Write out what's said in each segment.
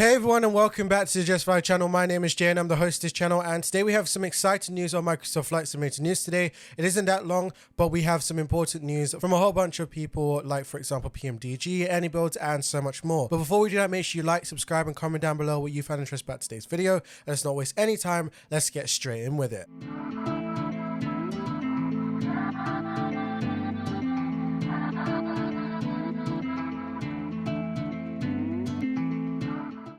Hey everyone and welcome back to the Justfly channel. My name is Jay and I'm the host of this channel, and today we have some exciting news on Microsoft Flight Simulator News today. It isn't that long, but we have some important news from a whole bunch of people, like for example PMDG, iniBuilds and so much more. But before we do that, make sure you like, subscribe and comment down below what you found interesting about today's video. And let's not waste any time, let's get straight in with it.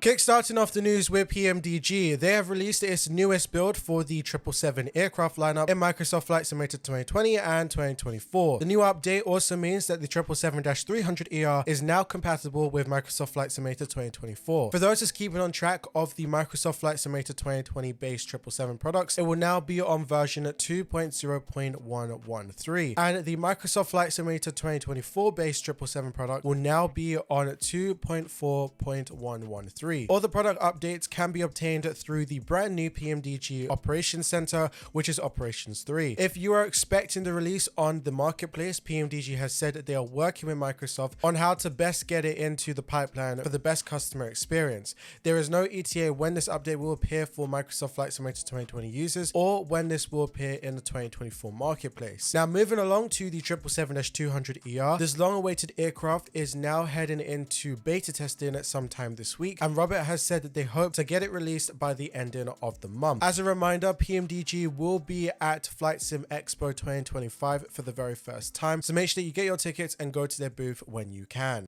Kickstarting off the news with PMDG, they have released its newest build for the 777 aircraft lineup in Microsoft Flight Simulator 2020 and 2024. The new update also means that the 777-300ER is now compatible with Microsoft Flight Simulator 2024. For those just keeping on track of the Microsoft Flight Simulator 2020 based 777 products, it will now be on version 2.0.113, and the Microsoft Flight Simulator 2024 based 777 product will now be on 2.4.113. All the product updates can be obtained through the brand new PMDG Operations Center, which is Operations 3. If you are expecting the release on the marketplace, PMDG has said that they are working with Microsoft on how to best get it into the pipeline for the best customer experience. There is no ETA when this update will appear for Microsoft Flight Simulator 2020 users or when this will appear in the 2024 marketplace. Now moving along to the 777-200ER, this long-awaited aircraft is now heading into beta testing at some time this week, and Robert has said that they hope to get it released by the ending of the month. As a reminder, PMDG will be at Flight Sim Expo 2025 for the very first time, so make sure that you get your tickets and go to their booth when you can.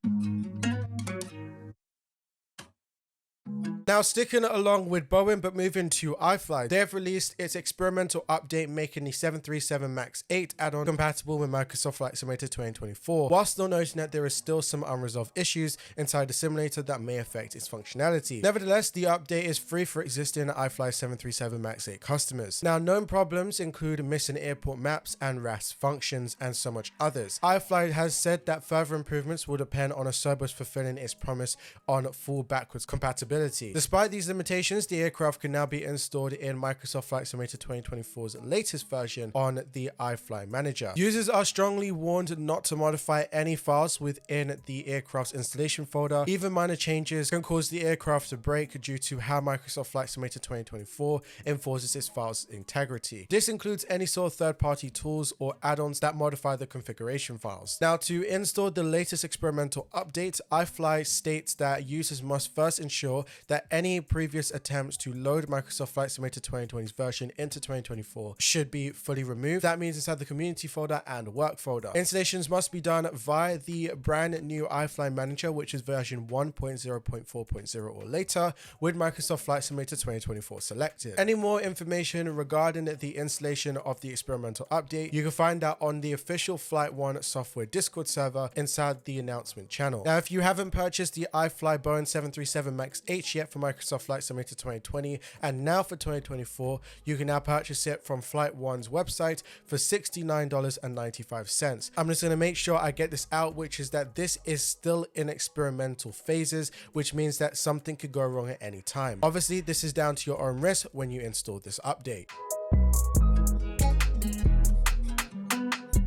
Now sticking along with Boeing but moving to iFly, they have released its experimental update making the 737 MAX 8 add-on compatible with Microsoft Flight Simulator 2024, while still noting that there is still some unresolved issues inside the simulator that may affect its functionality. Nevertheless, the update is free for existing iFly 737 MAX 8 customers. Now known problems include missing airport maps and RAS functions and so much others. iFly has said that further improvements will depend on Asobus fulfilling its promise on full backwards compatibility. Despite these limitations, the aircraft can now be installed in Microsoft Flight Simulator 2024's latest version on the iFly Manager. Users are strongly warned not to modify any files within the aircraft's installation folder. Even minor changes can cause the aircraft to break due to how Microsoft Flight Simulator 2024 enforces its file's integrity. This includes any sort of third-party tools or add-ons that modify the configuration files. Now, to install the latest experimental update, iFly states that users must first ensure that any previous attempts to load Microsoft Flight Simulator 2020's version into 2024 should be fully removed. That means inside the community folder and work folder. Installations must be done via the brand new iFly Manager, which is version 1.0.4.0 or later, with Microsoft Flight Simulator 2024 selected. Any more information regarding the installation of the experimental update, you can find that on the official Flight 1 software Discord server inside the announcement channel. Now, if you haven't purchased the iFly Boeing 737 MAX 8 yet for Microsoft Flight Simulator 2020 and now for 2024, you can now purchase it from Flight 1's website for $69.95. I'm just going to make sure I get this out, which is that this is still in experimental phases, which means that something could go wrong at any time. Obviously, this is down to your own risk when you install this update.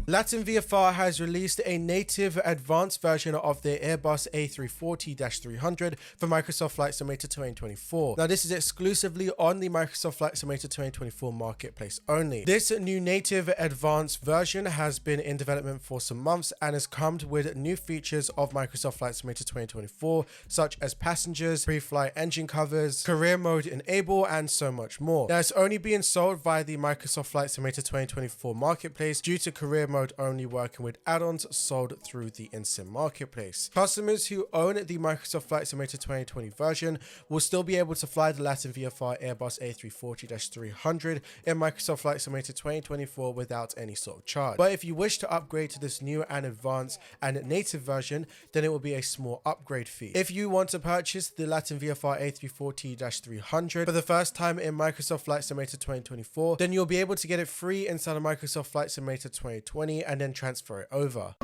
LatinVFR has released a native advanced version of their Airbus A340-300 for Microsoft Flight Simulator 2024. Now, this is exclusively on the Microsoft Flight Simulator 2024 marketplace only. This new native advanced version has been in development for some months and has come with new features of Microsoft Flight Simulator 2024, such as passengers, pre-flight engine covers, career mode enable, and so much more. Now, it's only being sold via the Microsoft Flight Simulator 2024 marketplace due to career mode only working with add-ons sold through the in-sim marketplace. Customers who own the Microsoft Flight Simulator 2020 version will still be able to fly the LatinVFR Airbus A340-300 in Microsoft Flight Simulator 2024 without any sort of charge. But if you wish to upgrade to this new and advanced and native version, then it will be a small upgrade fee. If you want to purchase the LatinVFR A340-300 for the first time in Microsoft Flight Simulator 2024, then you'll be able to get it free inside of Microsoft Flight Simulator 2020 and then transfer it over.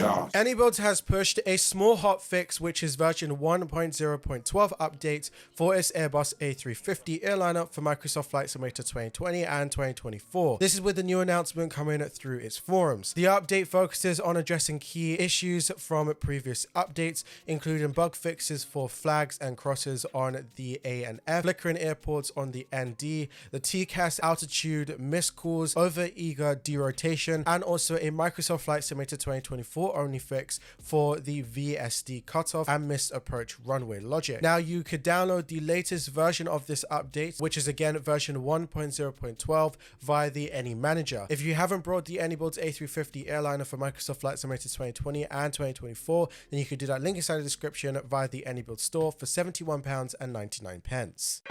charge. iniBuilds has pushed a small hotfix, which is version 1.0.12 update for its Airbus A350 airliner for Microsoft Flight Simulator 2020 and 2024. This is with the new announcement coming through its forums. The update focuses on addressing key issues from previous updates, including bug fixes for flags and crosses on the A and F, flickering airports on the ND, the TCAS altitude miscalls, over-eager derotation, and also a Microsoft Flight Simulator 2024 only fix for the VSD cutoff and missed approach runway logic. Now you could download the latest version of this update, which is again version 1.0.12 via the aniManager. If you haven't brought the iniBuilds A350 airliner for Microsoft Flight Simulator 2020 and 2024, then you could do that link inside the description via the iniBuilds store for £71.99.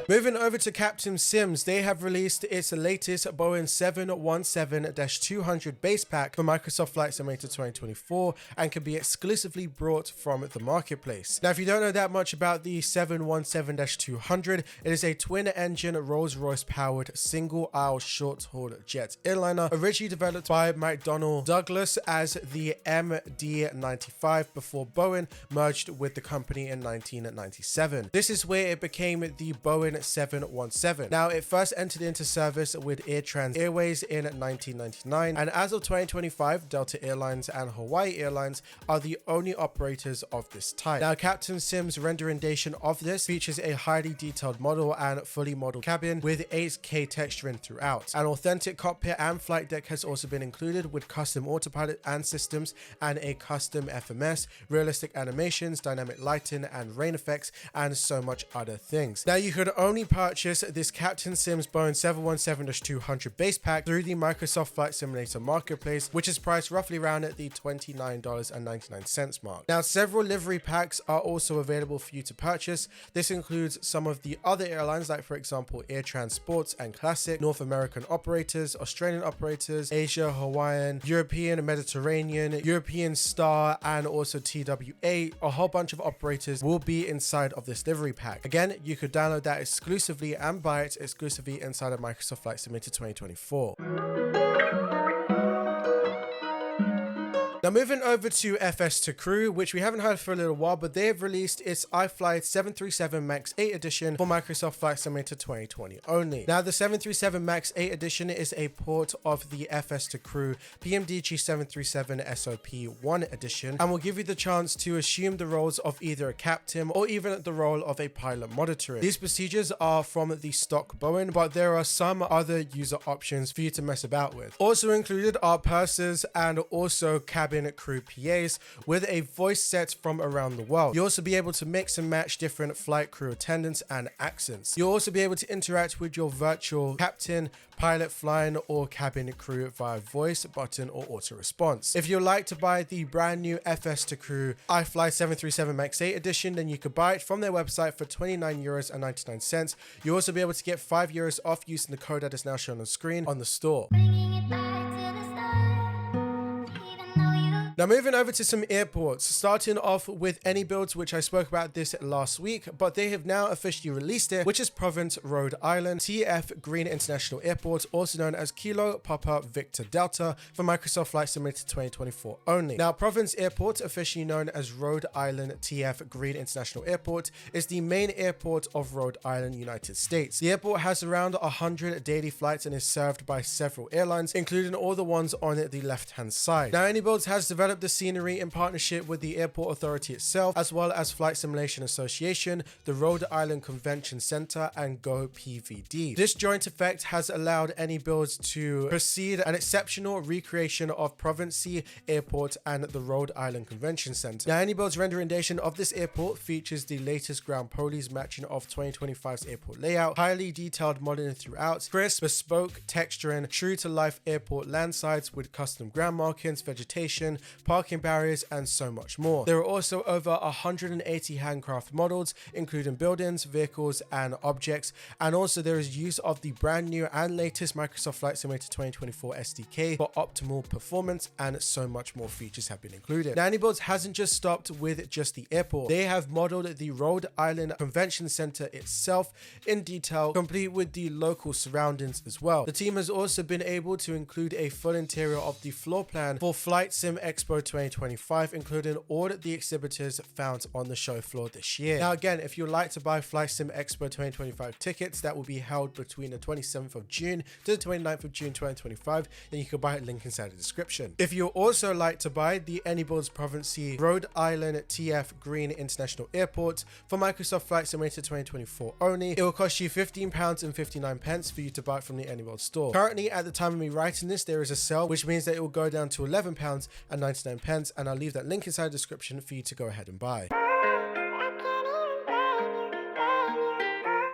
Moving over to Captain Sims, they have released its latest Boeing 717-200 base pack for Microsoft Flight Simulator 2024 and can be exclusively brought from the marketplace. Now, if you don't know that much about the 717-200, it is a twin-engine Rolls-Royce powered single-aisle short-haul jet airliner originally developed by McDonnell Douglas as the MD-95 before Boeing merged with the company in 1997. This is where it became the Boeing 717. Now, it first entered into service with Air Trans Airways in 1999, and as of 2025, Delta Airlines and Hawaii Airlines are the only operators of this type. Now, Captain Sim's renderization of this features a highly detailed model and fully modeled cabin with 8K texturing throughout. An authentic cockpit and flight deck has also been included with custom autopilot and systems and a custom FMS, realistic animations, dynamic lighting and rain effects, and so much other things. Now, you could only purchase this Captain Sims Boeing 717-200 base pack through the Microsoft Flight Simulator marketplace, which is priced roughly around at the $29.99 mark. Now, several livery packs are also available for you to purchase. This includes some of the other airlines, like for example Air Transport and Classic, North American operators, Australian operators, Asia, Hawaiian, European, Mediterranean, European Star, and also TWA. A whole bunch of operators will be inside of this livery pack. Again, you could download that exclusively and buy it exclusively inside of Microsoft Flight Simulator 2024. Now, moving over to FS to Crew, which we haven't heard for a little while, but they have released its iFly 737 MAX 8 edition for Microsoft Flight Simulator 2020 only. Now, the 737 MAX 8 edition is a port of the FS to Crew PMDG 737 SOP 1 edition and will give you the chance to assume the roles of either a captain or even the role of a pilot monitoring. These procedures are from the stock Boeing, but there are some other user options for you to mess about with. Also included are pursers and also cabin crew PAs with a voice set from around the world. You'll also be able to mix and match different flight crew attendants and accents. You'll also be able to interact with your virtual captain, pilot flying, or cabin crew via voice, button, or auto response. If you'd like to buy the brand new FS to Crew iFly 737 MAX 8 edition, then you could buy it from their website for €29.99. You'll also be able to get €5 off using the code that is now shown on screen on the store. Now, moving over to some airports, starting off with iniBuilds, which I spoke about this last week, but they have now officially released it, which is Province, Rhode Island, TF Green International Airport, also known as Kilo Papa Victor Delta, for Microsoft Flight Simulator 2024 only. Now, Province Airport, officially known as Rhode Island TF Green International Airport, is the main airport of Rhode Island, United States. The airport has around 100 daily flights and is served by several airlines, including all the ones on the left-hand side. Now, iniBuilds has developed the scenery in partnership with the airport authority itself, as well as Flight Simulation Association, the Rhode Island Convention Center, and Go PVD. This joint effect has allowed iniBuilds to proceed an exceptional recreation of Province Airport and the Rhode Island Convention Center. Now, iniBuilds renderization of this airport features the latest ground polies matching of 2025's airport layout, highly detailed modeling throughout, crisp, bespoke texturing, true to life airport landsides with custom ground markings, vegetation, parking barriers, and so much more. There are also over 180 handcraft models, including buildings, vehicles, and objects, and also there is use of the brand new and latest Microsoft Flight Simulator 2024 SDK for optimal performance, and so much more features have been included. Now, iniBuilds hasn't just stopped with just the airport. They have modeled the Rhode Island Convention Center itself in detail, complete with the local surroundings as well. The team has also been able to include a full interior of the floor plan for Flight Sim Expo 2025, including all the exhibitors found on the show floor this year. Now again, if you'd like to buy Flight Sim Expo 2025 tickets that will be held between the 27th of June to the 29th of June 2025, then you can buy it, link inside the description. If you also like to buy the iniBuilds Province Rhode Island TF Green International Airport for Microsoft Flight Simulator 2024 only, it will cost you £15.59 for you to buy it from the iniBuilds store. Currently, at the time of me writing this, there is a sale, which means that it will go down to £11.99, and I'll leave that link inside the description for you to go ahead and buy.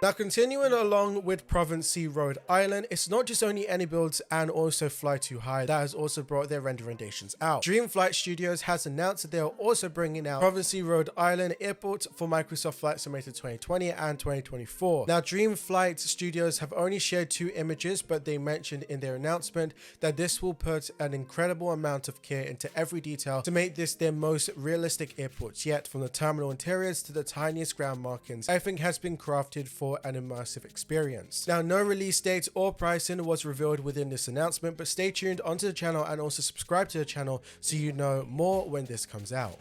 Now, continuing along with Province Rhode Island, it's not just only iniBuilds and also Fly2High that has also brought their rendations out. Dreamflight Studios has announced that they are also bringing out Province Rhode Island Airport for Microsoft Flight Simulator 2020 and 2024. Now, Dreamflight Studios have only shared 2 images, but they mentioned in their announcement that this will put an incredible amount of care into every detail to make this their most realistic airport yet. From the terminal interiors to the tiniest ground markings, everything has been crafted for an immersive experience. Now, no release date or pricing was revealed within this announcement, but stay tuned onto the channel and also subscribe to the channel so you know more when this comes out.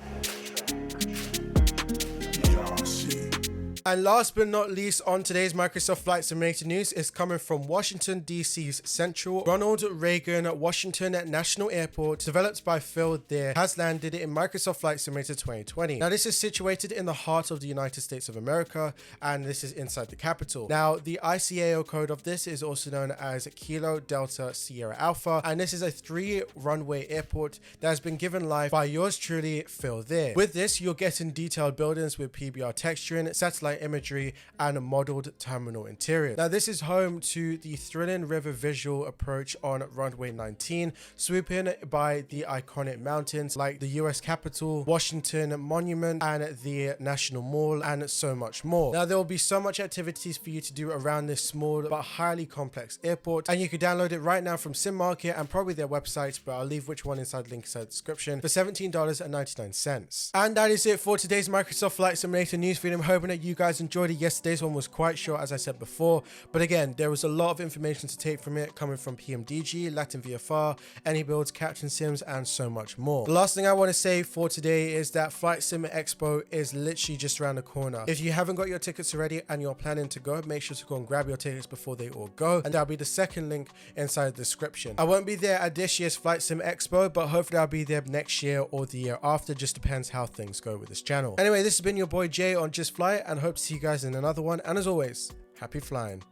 And last but not least, on today's Microsoft Flight Simulator news is coming from Washington, D.C.'s central Ronald Reagan Washington National Airport, developed by FeelThere, has landed in Microsoft Flight Simulator 2020. Now, this is situated in the heart of the United States of America, and this is inside the capital. Now, the ICAO code of this is also known as Kilo Delta Sierra Alpha, and this is a 3-runway airport that has been given life by yours truly, FeelThere. With this, you're getting detailed buildings with PBR texturing, satellite imagery, and a modeled terminal interior. Now, this is home to the thrilling river visual approach on runway 19, swooping by the iconic mountains like the US Capitol, Washington Monument, and the National Mall, and so much more. Now, there will be so much activities for you to do around this small but highly complex airport, and you can download it right now from Sim Market and probably their website, but I'll leave which one inside the link inside the description, for $17.99. And that is it for today's Microsoft Flight Simulator news feed. I'm hoping that you guys enjoyed it. Yesterday's one was quite short, as I said before, but again, there was a lot of information to take from it, coming from PMDG, LatinVFR, iniBuilds, Captain Sims, and so much more. The last thing I want to say for today is that Flight Sim Expo is literally just around the corner. If you haven't got your tickets already and you're planning to go, make sure to go and grab your tickets before they all go, and that'll be the second link inside the description. I won't be there at this year's Flight Sim Expo, but hopefully I'll be there next year or the year after, just depends how things go with this channel. Anyway, this has been your boy Jay on Justfly, and hope to see you guys in another one, and as always, happy flying.